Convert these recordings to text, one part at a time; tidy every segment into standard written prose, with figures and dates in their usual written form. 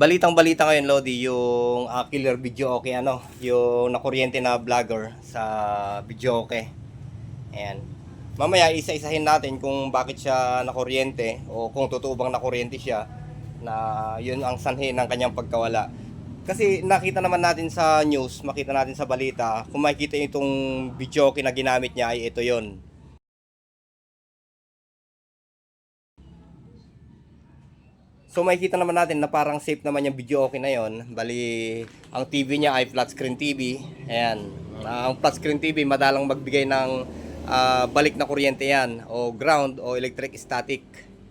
Balitang-balita ngayon, Lodi, yung killer video okay, yung nakuryente na vlogger sa video okay. Ayan. Mamaya isa-isahin natin kung bakit siya nakuryente o kung totoo bang nakuryente siya na yun ang sanhi ng kanyang pagkawala. Kasi nakita naman natin sa news, makita natin sa balita, kung makikita itong video okay na ginamit niya ay ito yon. So makikita naman natin na parang safe naman yung video okay na yon. Bali, ang TV niya ay flat screen TV. Ayan. Ang flat screen TV madalang magbigay ng balik na kuryente yan o ground o electric static.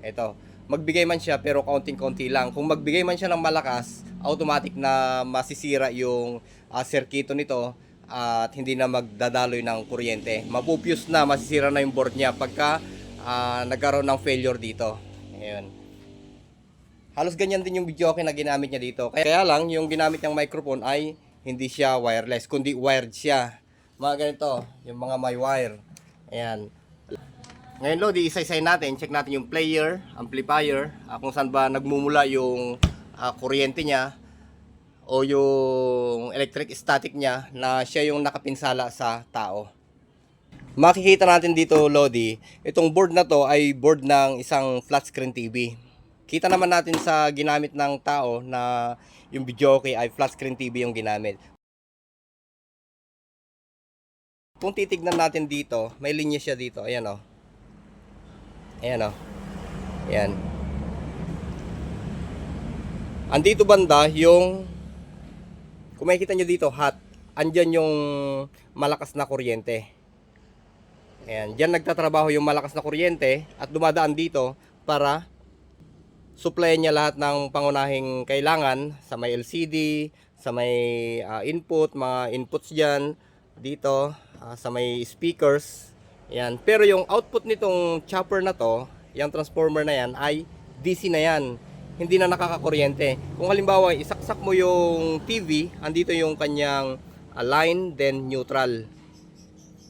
Ito. Magbigay man siya pero kaunting-kaunti lang. Kung magbigay man siya ng malakas, automatic na masisira yung circuito nito at hindi na magdadaloy ng kuryente. Mapupuse na, masisira na yung board niya pagka nagkaroon ng failure dito. Ayun. Halos ganyan din yung video okay na ginamit niya dito. Kaya lang, yung ginamit niyang microphone ay hindi siya wireless, kundi wired siya. Mga ganito, yung mga may wire. Ayan. Ngayon, Lodi, isa-isahin natin. Check natin yung player, amplifier, kung saan ba nagmumula yung kuryente niya o yung electric static niya na siya yung nakapinsala sa tao. Makikita natin dito, Lodi, itong board na to ay board ng isang flat screen TV. Kita naman natin sa ginamit ng tao na yung video okay ay flat screen TV yung ginamit. Kung titignan natin dito, may linya siya dito. Ayan o. Ayan o. Ayan. Andito banda yung, kung makikita nyo dito, hot. Andyan yung malakas na kuryente. Ayan. Diyan nagtatrabaho yung malakas na kuryente at dumadaan dito para supply niya lahat ng pangunahing kailangan sa may LCD, sa may input, mga inputs dyan, dito, sa may speakers. Yan. Pero yung output nitong chopper na to, yung transformer na yan, ay DC na yan. Hindi na nakakakuryente. Kung halimbawa, isaksak mo yung TV, andito yung kanyang line, then neutral.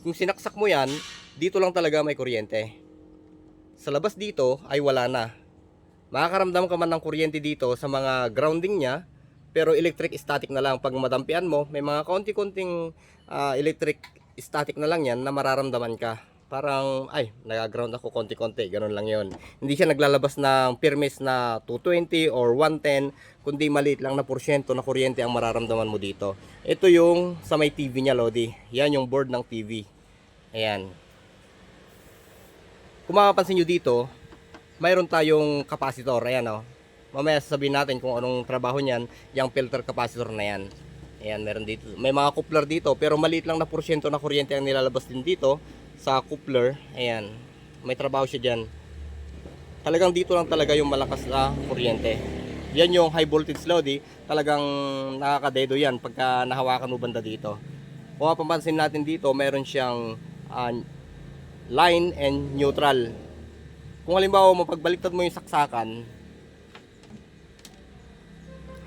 Kung sinaksak mo yan, dito lang talaga may kuryente. Sa labas dito ay wala na. Makakaramdam ka man ng kuryente dito sa mga grounding niya, pero electric static na lang. Pag madampian mo, may mga konti-konting electric static na lang yan na mararamdaman ka. Parang, ay, nag-ground ako konti-konti, ganun lang yon. Hindi siya naglalabas ng permis na 220 or 110, kundi maliit lang na porsyento na kuryente ang mararamdaman mo dito. Ito yung sa may TV niya, Lodi. Yan yung board ng TV. Ayan. Kung makapansin nyo dito, mayroon tayong capacitor. Ayan o. Mamaya sasabihin natin kung anong trabaho niyan, yung filter capacitor na yan. Ayan, meron dito. May mga coupler dito, pero maliit lang na porsyento na kuryente ang nilalabas din dito sa coupler. Ayan. May trabaho siya dyan. Talagang dito lang talaga yung malakas na kuryente. Yan yung high voltage load. Talagang nakakadedo yan pagka nahawakan mo banda dito. Kung mapapansin natin dito, meron siyang line and neutral. Kung halimbawa mapagbaliktad mo yung saksakan,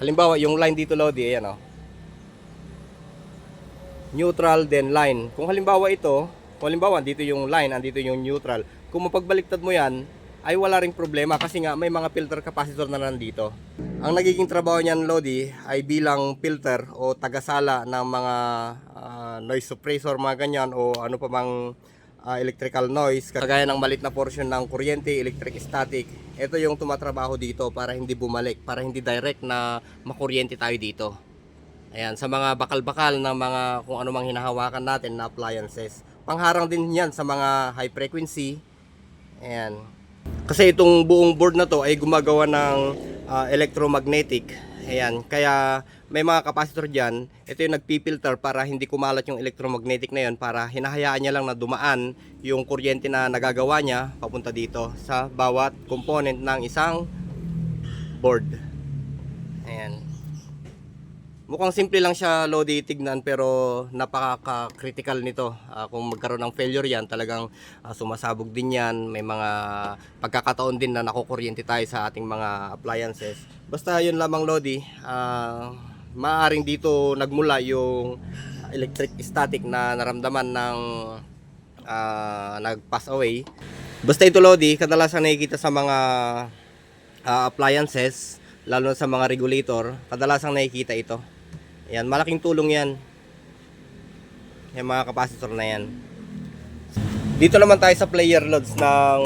halimbawa yung line dito, Lodi, ayan o, neutral then line. Kung halimbawa ito, kung halimbawa dito yung line, andito yung neutral, kung mapagbaliktad mo yan, ay wala ring problema kasi nga may mga filter capacitor na nandito. Ang nagiging trabaho niyan, Lodi, ay bilang filter o tagasala ng mga noise suppressor, mga ganyan, o ano pa mang electrical noise, kagaya ng malit na portion ng kuryente, electric static. Ito yung tumatrabaho dito para hindi bumalik, para hindi direct na makuryente tayo dito. Ayan, sa mga bakal-bakal ng mga kung ano mang hinahawakan natin na appliances. Pangharang din yan sa mga high frequency. Ayan. Kasi itong buong board na to ay gumagawa ng electromagnetic. Ayan, kaya may mga capacitor dyan. Ito yung nagpipilter para hindi kumalat yung electromagnetic na yun, para hinahayaan niya lang na dumaan yung kuryente na nagagawa niya papunta dito sa bawat component ng isang board. Ayan. Mukhang simple lang siya, Lodi, tignan, pero napaka-critical nito. Kung magkaroon ng failure yan, talagang sumasabog din yan. May mga pagkakataon din na nakukuryente tayo sa ating mga appliances. Basta yun lamang, Lodi, maaaring dito nagmula yung electric static na naramdaman ng nag-pass away. Basta ito, Lodi, kadalasan nakikita sa mga appliances lalo na sa mga regulator, kadalasang nakikita ito. Ayan, malaking tulong yan. Yung mga capacitor na yan. Dito naman tayo sa player loads ng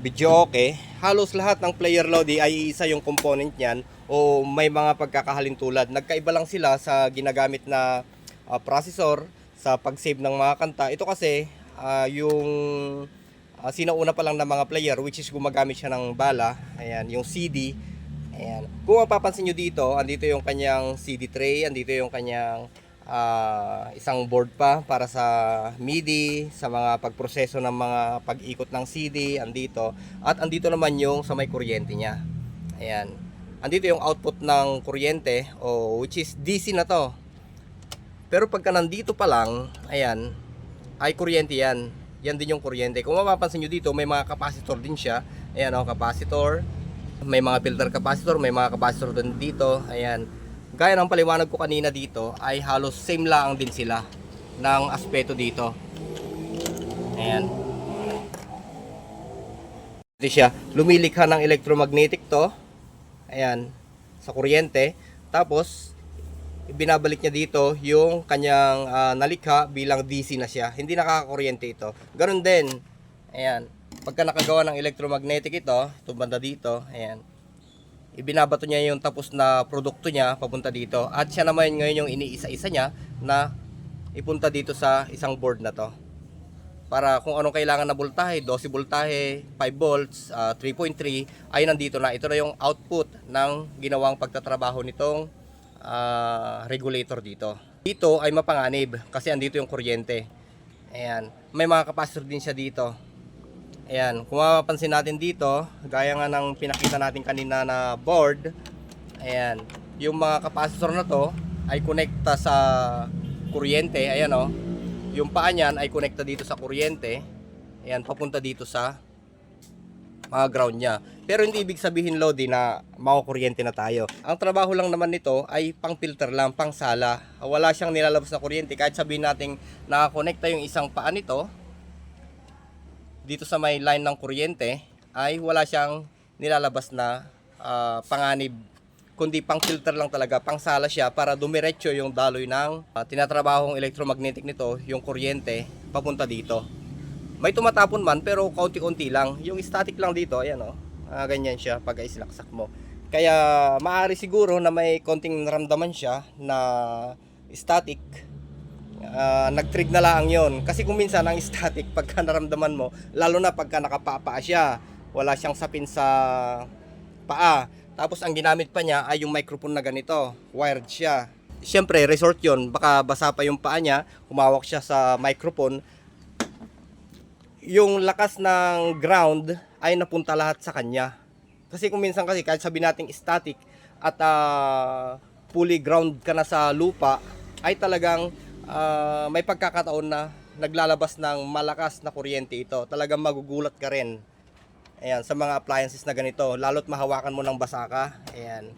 video okay. Halos lahat ng player load ay isa yung component niyan o may mga pagkakahalintulad. Nagkaiba lang sila sa ginagamit na processor sa pag-save ng mga kanta. Ito kasi yung sinauna pa lang ng mga player, which is gumagamit siya ng bala. Ayan, yung CD. Ayan. Kung mapapansin nyo dito, andito yung kanyang CD tray, andito yung kanyang isang board pa para sa MIDI, sa mga pagproseso ng mga pag-ikot ng CD, andito. At andito naman yung sa may kuryente niya. Ayan. Andito yung output ng kuryente, which is DC na to. Pero pagka nandito pa lang, ayan, ay kuryente yan. Yan din yung kuryente. Kung mapapansin nyo dito, may mga capacitor din siya. Ayan o, capacitor. May mga filter capacitor, may mga capacitor din dito. Ayan. Gaya ng paliwanag ko kanina dito, ay halos same lang din sila ng aspeto dito. Ayan. Ito siya. Lumilikha ng electromagnetic to. Ayan. Sa kuryente. Tapos, binabalik niya dito yung kanyang nalikha bilang DC na siya. Hindi nakakakuryente ito. Ganun din. Ayan. Pagka nakagawa ng electromagnetic ito banda dito, ayan. Ibinabato niya yung tapos na produkto niya papunta dito. At siya naman ngayon yung iniisa-isa niya na ipunta dito sa isang board na to. Para kung anong kailangan na voltahe, 12 voltahe, 5 volts, 3.3 ay nandito na. Ito na yung output ng ginawang pagtatrabaho nitong regulator dito. Dito ay mapanganib kasi andito yung kuryente. Ayan. May mga capacitor din siya dito. Ayan. Kung mapapansin natin dito, gaya nga ng pinakita natin kanina na board, ayan. Yung mga capacitor na to ay konekta sa kuryente. Ayan o. Yung paa niyan ay konekta dito sa kuryente. Ayan. Papunta dito sa ground niya. Pero hindi ibig sabihin Lodi na makukuryente na tayo. Ang trabaho lang naman nito ay pang filter lang, pang sala. Wala siyang nilalabas na kuryente. Kahit sabihin natin nakakonekta yung isang paa nito dito sa may line ng kuryente, ay wala siyang nilalabas na panganib, kundi pang filter lang talaga, pang sala siya para dumiretso yung daloy ng tinatrabahong electromagnetic nito, yung kuryente papunta dito. May tumatapon man pero kaunti-unti lang. Yung static lang dito, ayan o. Ganyan siya pag isinaksak mo. Kaya maaari siguro na may konting naramdaman siya na static. Nag-trig na lang yon. Kasi kung minsan ang static pagka naramdaman mo, lalo na pagka nakapapa siya, wala siyang sapin sa paa. Tapos ang ginamit pa niya ay yung microphone na ganito. Wired siya. Siyempre, resort yon. Baka basa pa yung paa niya, humawak siya sa microphone. Yung lakas ng ground ay napunta lahat sa kanya. Kasi kung minsan kasi kahit sabi nating static at fully ground ka na sa lupa, ay talagang may pagkakataon na naglalabas ng malakas na kuryente ito. Talagang magugulat ka rin. Ayan, sa mga appliances na ganito, lalo't mahawakan mo ng basa ka. Ayan.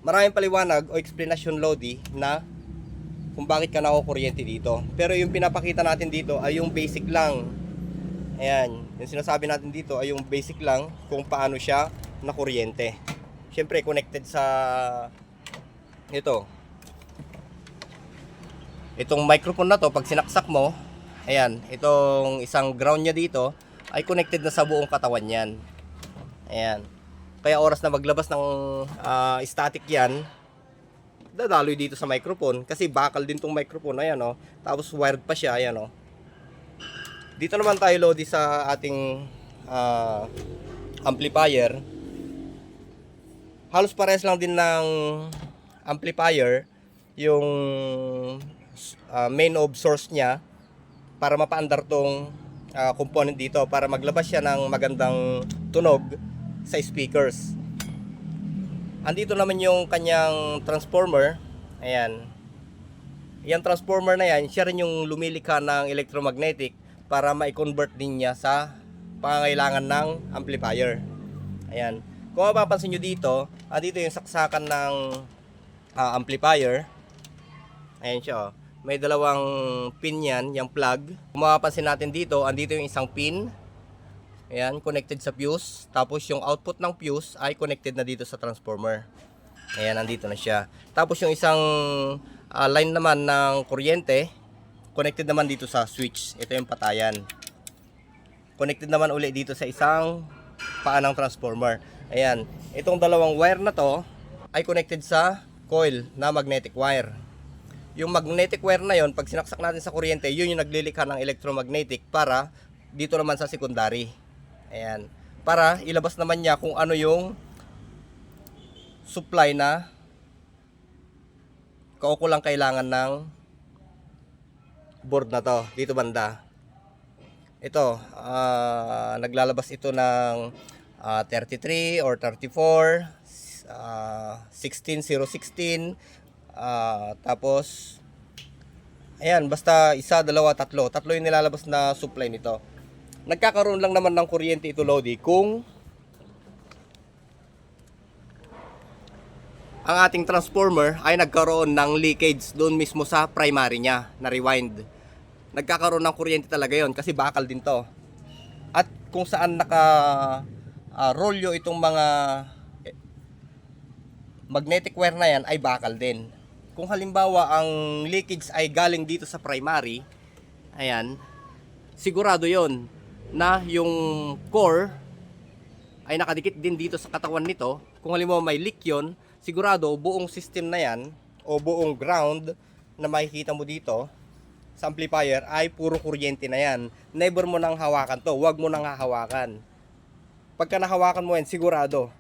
Maraming paliwanag o explanation Lodi na kung bakit ka nakukuryente dito. Pero yung pinapakita natin dito ay yung basic lang. Ayan, yung sinasabi natin dito ay yung basic lang kung paano siya nakuryente. Siyempre connected sa itong microphone na to. Pag sinaksak mo, ayan, itong isang ground niya dito ay connected na sa buong katawan yan. Ayan. Kaya oras na maglabas ng static yan, dadaloy dito sa microphone. Kasi bakal din tong microphone, ayan o. Tapos wired pa siya, ayan o. Dito naman tayo Lodi sa ating amplifier. Halos parehas lang din ng amplifier yung main of source niya para mapaandar tong component dito para maglabas siya ng magandang tunog sa speakers. Andito naman yung kanyang transformer. Ayan. Yung transformer na yan, siya rin yung lumilikha ng electromagnetic para ma-convert din niya sa pangangailangan ng amplifier. Ayan. Kung mapapansin nyo dito, dito yung saksakan ng amplifier. Ayan siya. May dalawang pin yan, yung plug. Kung mapapansin natin dito, andito yung isang pin. Ayan, connected sa fuse. Tapos yung output ng fuse ay connected na dito sa transformer. Ayan, nandito na siya. Tapos yung isang line naman ng kuryente, connected naman dito sa switch. Ito yung patayan. Connected naman uli dito sa isang paa ng transformer. Ayan, itong dalawang wire na to ay connected sa coil na magnetic wire. Yung magnetic wire na yon, pag sinaksak natin sa kuryente, yun yung naglilikha ng electromagnetic para dito naman sa secondary. Ayan, para ilabas naman niya kung ano yung supply na kaukulang kailangan ng board na to dito banda. Ito, naglalabas ito ng 33 or 34, 16016, tapos ayan, basta isa, dalawa, tatlo yung nilalabas na supply nito. Nagkakaroon lang naman ng kuryente ito, Lodi, kung ang ating transformer ay nagkaroon ng leakage doon mismo sa primary niya na rewind. Nagkakaroon ng kuryente talaga yon kasi bakal din to. At kung saan naka rolyo itong mga magnetic wire na yan ay bakal din. Kung halimbawa ang leakage ay galing dito sa primary, ayan, sigurado yon na yung core ay nakadikit din dito sa katawan nito. Kung halimbawa may leak yon, sigurado buong system na yan o buong ground na makikita mo dito sa amplifier ay puro kuryente na yan. Never mo nang hawakan to, wag mo nang hahawakan. Pagka nahawakan mo yan, sigurado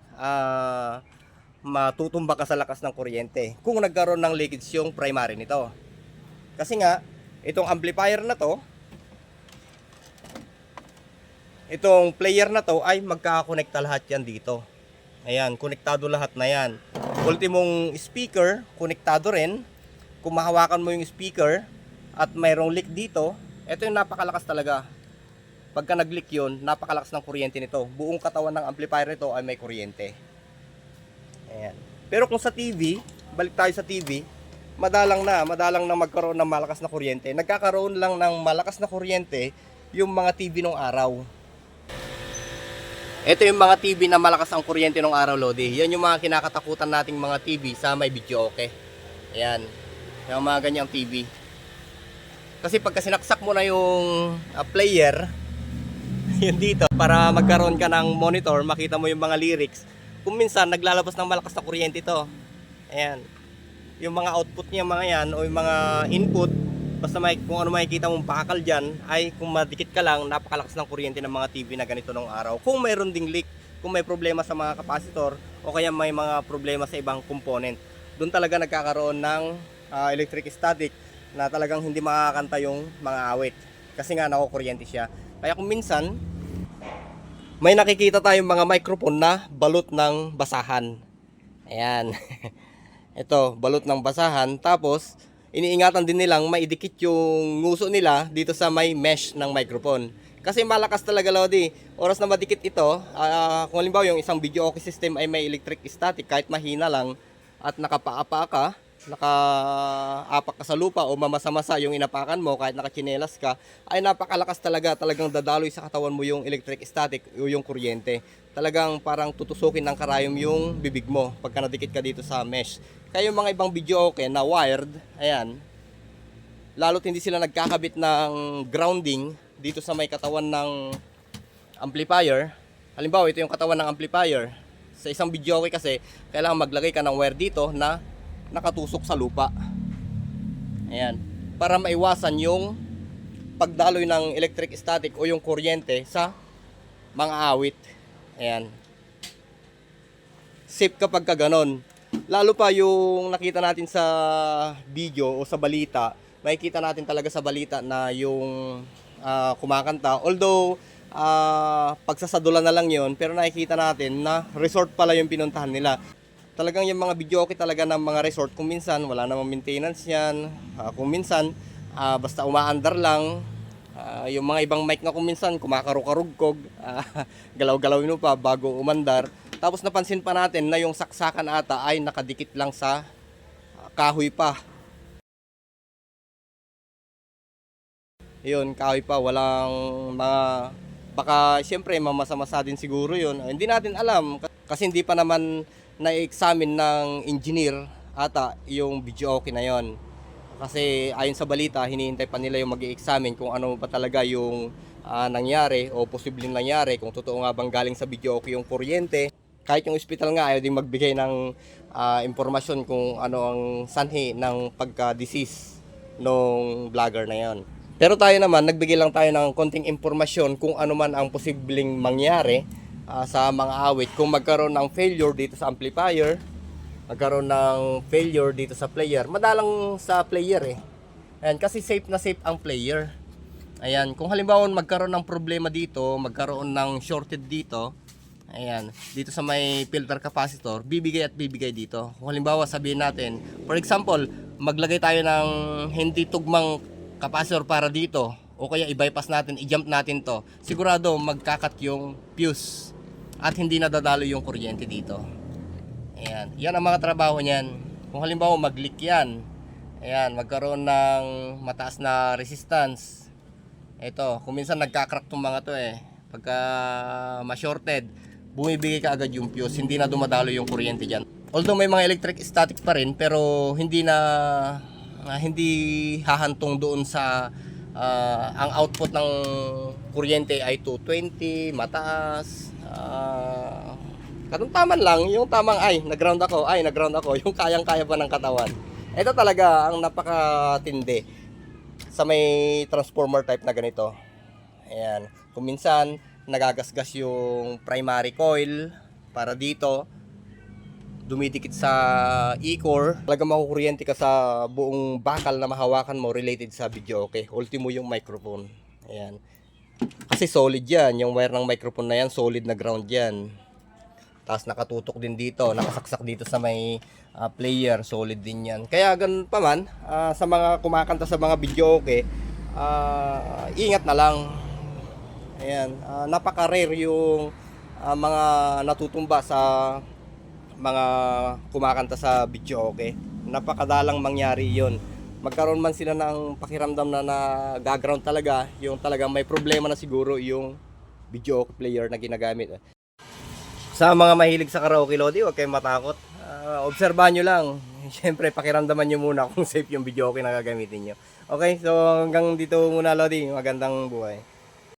matutumba ka sa lakas ng kuryente kung nagkaroon ng leakage yung primary nito. Kasi nga, itong amplifier na to, itong player na to ay magkakakonekta lahat yan dito. Ayan, konektado lahat na yan. Ultimong speaker, konektado rin. Kung mahawakan mo yung speaker at mayroong leak dito, ito yung napakalakas talaga. Pagka nag-leak yun, napakalakas ng kuryente nito. Buong katawan ng amplifier nito ay may kuryente. Ayan. Pero kung sa TV, balik tayo sa TV, madalang na magkaroon ng malakas na kuryente. Nagkakaroon lang ng malakas na kuryente yung mga TV nung araw. Ito yung mga TV na malakas ang kuryente nung araw, Lodi. Yan yung mga kinakatakutan nating mga TV sa may video, okay? Ayan. Yung mga ganyang TV. Kasi pagka sinaksak mo na yung player, yun dito, para magkaroon ka ng monitor, makita mo yung mga lyrics. Kung minsan, naglalabas ng malakas na kuryente ito. Ayan. Yung mga output niya, mga yan, o yung mga input, basta kung ano makikita mong bakal dyan, ay kung madikit ka lang, napakalakas ng kuryente ng mga TV na ganito nung araw. Kung mayroon ding leak, kung may problema sa mga kapasitor, o kaya may mga problema sa ibang component, doon talaga nagkakaroon ng electric static na talagang hindi makakanta yung mga awit. Kasi nga nakukuryente siya. Kaya kung minsan, may nakikita tayong mga microphone na balot ng basahan. Ayan. Ito, balot ng basahan. Tapos, iniingatan din nilang maidikit yung nguso nila dito sa may mesh ng microphone. Kasi malakas talaga, Lodi. Oras na madikit ito, kung halimbawa yung isang video okay system ay may electric static, kahit mahina lang at nakaapa ka sa lupa o mamasa-masa yung inapakan mo, kahit nakachinelas ka, ay napakalakas talaga. Talagang dadaloy sa katawan mo yung electric static o yung kuryente. Talagang parang tutusukin ng karayom yung bibig mo pagka nadikit ka dito sa mesh. Kaya yung mga ibang video okay na wired, ayan, lalo't hindi sila nagkakabit ng grounding dito sa may katawan ng amplifier. Halimbawa, ito yung katawan ng amplifier. Sa isang video okay kasi, kailangan maglagay ka ng wire dito na nakatusok sa lupa. Ayan, para maiwasan yung pagdaloy ng electric static o yung kuryente sa mga awit. Ayan. Safe kapag ka ganon. Lalo pa yung nakita natin sa video o sa balita, makikita natin talaga sa balita na yung kumakanta. Although, pagsasadula na lang yon, pero nakikita natin na resort pala yung pinuntahan nila. Talagang yung mga video okay talaga ng mga resort, kung minsan wala namang maintenance yan, kung minsan basta umaandar lang. Yung mga ibang mic nga kung minsan kumakarug-karugkog, galaw-galawin mo pa bago umandar. Tapos napansin pa natin na yung saksakan ata ay nakadikit lang sa kahoy pa. Yun, kahoy pa, walang mga Baka siyempre mamasa-masa din siguro yun. Hindi natin alam kasi hindi pa naman na-examine ng engineer ata yung video okay na yon. Kasi ayon sa balita, hinihintay pa nila yung mag-i-examine kung ano pa talaga yung nangyari o posibleng nangyari, kung totoo nga bang galing sa video okay yung kuryente. Kahit yung ospital nga ayaw din magbigay ng impormasyon kung ano ang sanhi ng pagka-disease nung vlogger na yon. Pero tayo naman, nagbigay lang tayo ng konting impormasyon kung ano man ang posibleng mangyari sa mga awit. Kung magkaroon ng failure dito sa amplifier, magkaroon ng failure dito sa player. Madalang sa player eh. Ayan, kasi safe na safe ang player. Ayan, kung halimbawa magkaroon ng problema dito, magkaroon ng shorted dito, ayan, dito sa may filter capacitor, bibigay at bibigay dito. Kung halimbawa sabihin natin, for example, maglagay tayo ng hindi tugmang capacitor para dito, o kaya i-bypass natin, i-jump natin to, sigurado magkakat yung fuse at hindi nadadalo yung kuryente dito. Ayan, yan ang mga trabaho niyan. Kung halimbawa mag-leak yan, ayan, magkaroon ng mataas na resistance. Ito, kung minsan nagka-crack tong mga to eh, pagka ma-shorted, bumibigay ka agad yung fuse, hindi na dumadalo yung kuryente dyan. Although may mga electric static pa rin, pero hindi hahantong doon sa ang output ng kuryente ay 220, mataas, katamtaman lang, yung tamang nag-ground ako, yung kayang-kaya pa ng katawan. Ito talaga ang napakatindi sa may transformer type na ganito. Ayan, kung minsan nagagasgas yung primary coil para dito, dumidikit sa e-core, talaga makukuryente ka sa buong bakal na mahawakan mo related sa video okay. Ultimo yung microphone. Ayan. Kasi solid yan, yung wire ng microphone na yan, solid na ground yan. Tapos nakatutok din dito, nakasaksak dito sa may player, solid din yan. Kaya ganun pa man, sa mga kumakanta sa mga video okay, ingat na lang. Ayan, napaka-rare yung mga natutumba sa mga kumakanta sa video okay. Napakadalang mangyari yon. Magkaroon man sila ng pakiramdam na nag-ground talaga, yung talagang may problema na siguro yung video okay player na ginagamit. Sa mga mahilig sa karaoke lodi, huwag kayong matakot. Obserbahan nyo lang. Siyempre, pakiramdaman nyo muna kung safe yung video okay na gagamitin nyo. Okay, so hanggang dito muna lodi. Magandang buhay.